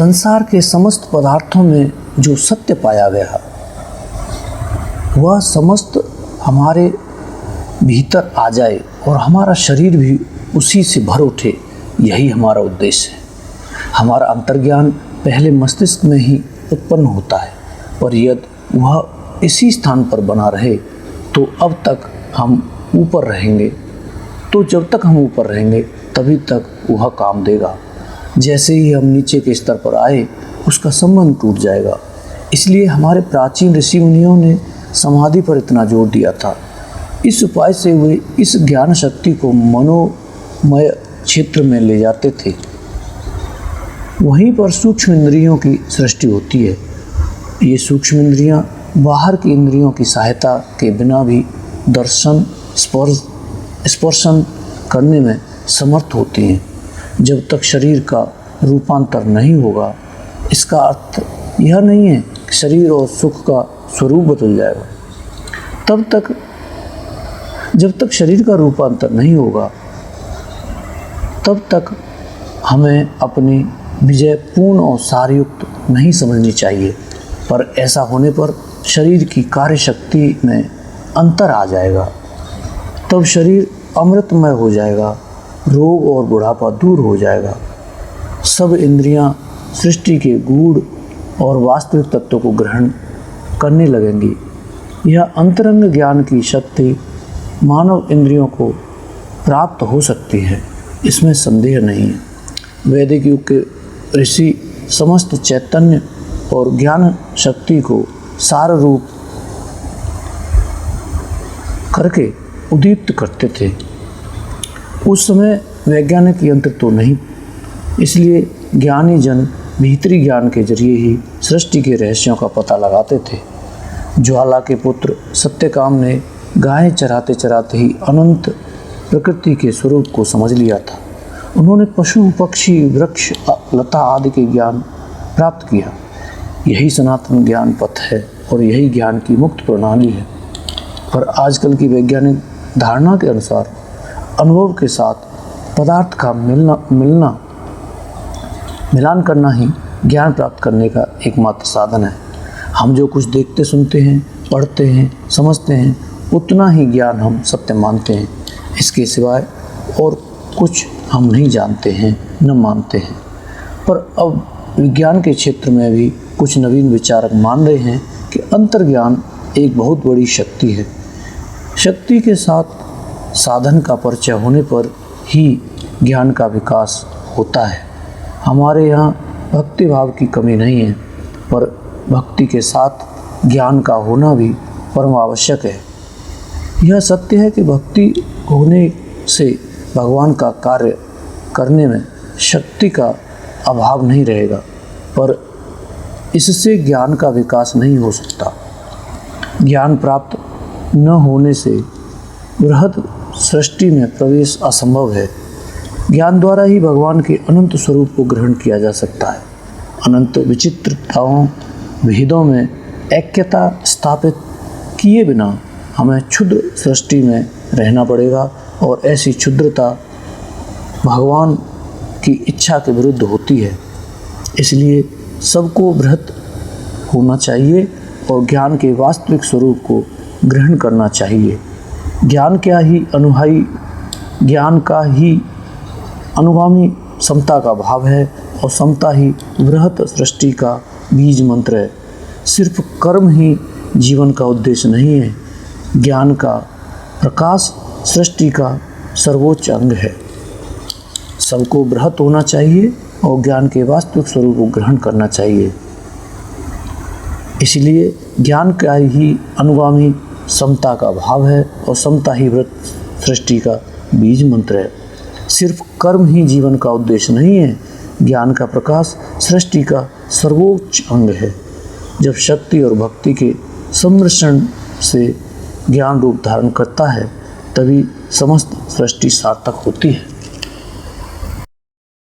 संसार के समस्त पदार्थों में जो सत्य पाया गया वह समस्त हमारे भीतर आ जाए और हमारा शरीर भी उसी से भर उठे, यही हमारा उद्देश्य है। हमारा अंतर्ज्ञान पहले मस्तिष्क में ही उत्पन्न होता है, पर यदि वह इसी स्थान पर बना रहे तो अब तक हम ऊपर रहेंगे, तो जब तक हम ऊपर रहेंगे तभी तक वह काम देगा। जैसे ही हम नीचे के स्तर पर आए उसका संबंध टूट जाएगा। इसलिए हमारे प्राचीन ऋषि मुनियों ने समाधि पर इतना जोर दिया था। इस उपाय से वे इस ज्ञान शक्ति को मनोमय क्षेत्र में ले जाते थे। वहीं पर सूक्ष्म इंद्रियों की सृष्टि होती है। ये सूक्ष्म इंद्रियां बाहर की इंद्रियों की सहायता के बिना भी दर्शन स्पर्शन करने में समर्थ होती हैं। जब तक शरीर का रूपांतर नहीं होगा, इसका अर्थ यह नहीं है कि शरीर और सुख का स्वरूप बदल जाएगा। जब तक शरीर का रूपांतर नहीं होगा तब तक हमें अपनी विजय पूर्ण और सारयुक्त नहीं समझनी चाहिए। पर ऐसा होने पर शरीर की कार्य शक्ति में अंतर आ जाएगा। तब शरीर अमृतमय हो जाएगा, रोग और बुढ़ापा दूर हो जाएगा। सब इंद्रियां सृष्टि के गूढ़ और वास्तविक तत्व को ग्रहण करने लगेंगी। यह अंतरंग ज्ञान की शक्ति मानव इंद्रियों को प्राप्त हो सकती है, इसमें संदेह नहीं है। वैदिक युग के ऋषि समस्त चैतन्य और ज्ञान शक्ति को सार रूप करके उद्दीप्त करते थे। उस समय वैज्ञानिक यंत्र तो नहीं, इसलिए ज्ञानी जन भीतरी ज्ञान के जरिए ही सृष्टि के रहस्यों का पता लगाते थे। ज्वाला के पुत्र सत्यकाम ने गायें चराते चराते ही अनंत प्रकृति के स्वरूप को समझ लिया था। उन्होंने पशु पक्षी वृक्ष लता आदि के ज्ञान प्राप्त किया। यही सनातन ज्ञान पथ है और यही ज्ञान की मुक्त प्रणाली है। पर आजकल की वैज्ञानिक धारणा के अनुसार अनुभव के साथ पदार्थ का मिलान करना ही ज्ञान प्राप्त करने का एकमात्र साधन है। हम जो कुछ देखते, सुनते हैं, पढ़ते हैं, समझते हैं, उतना ही ज्ञान हम सत्य मानते हैं। इसके सिवाय और कुछ हम नहीं जानते हैं, न मानते हैं। पर अब विज्ञान के क्षेत्र में भी कुछ नवीन विचारक मान रहे हैं कि अंतर्ज्ञान एक बहुत बड़ी शक्ति है। शक्ति के साथ साधन का परिचय होने पर ही ज्ञान का विकास होता है। हमारे यहाँ भक्ति भाव की कमी नहीं है, पर भक्ति के साथ ज्ञान का होना भी परम आवश्यक है। यह सत्य है कि भक्ति होने से भगवान का कार्य करने में शक्ति का अभाव नहीं रहेगा, पर इससे ज्ञान का विकास नहीं हो सकता। ज्ञान प्राप्त न होने से बृहद सृष्टि में प्रवेश असंभव है। ज्ञान द्वारा ही भगवान के अनंत स्वरूप को ग्रहण किया जा सकता है। अनंत विचित्रताओं भेदों में ऐक्यता स्थापित किए बिना हमें क्षुद्र सृष्टि में रहना पड़ेगा, और ऐसी क्षुद्रता भगवान की इच्छा के विरुद्ध होती है। इसलिए सबको बृहत होना चाहिए और ज्ञान के वास्तविक स्वरूप को ग्रहण करना चाहिए। ज्ञान का ही अनुगामी समता का भाव है, और समता ही बृहत सृष्टि का बीज मंत्र है। सिर्फ कर्म ही जीवन का उद्देश्य नहीं है। ज्ञान का प्रकाश सृष्टि का सर्वोच्च अंग है। सबको बृहत होना चाहिए और ज्ञान के वास्तविक स्वरूप को ग्रहण करना चाहिए। इसलिए ज्ञान का ही अनुगामी समता का भाव है, और समता ही बृहत सृष्टि का बीज मंत्र है। सिर्फ कर्म ही जीवन का उद्देश्य नहीं है। ज्ञान का प्रकाश सृष्टि का सर्वोच्च अंग है। जब शक्ति और भक्ति के सम्मिश्रण से ज्ञान रूप धारण करता है, तभी समस्त सृष्टि सार्थक होती है।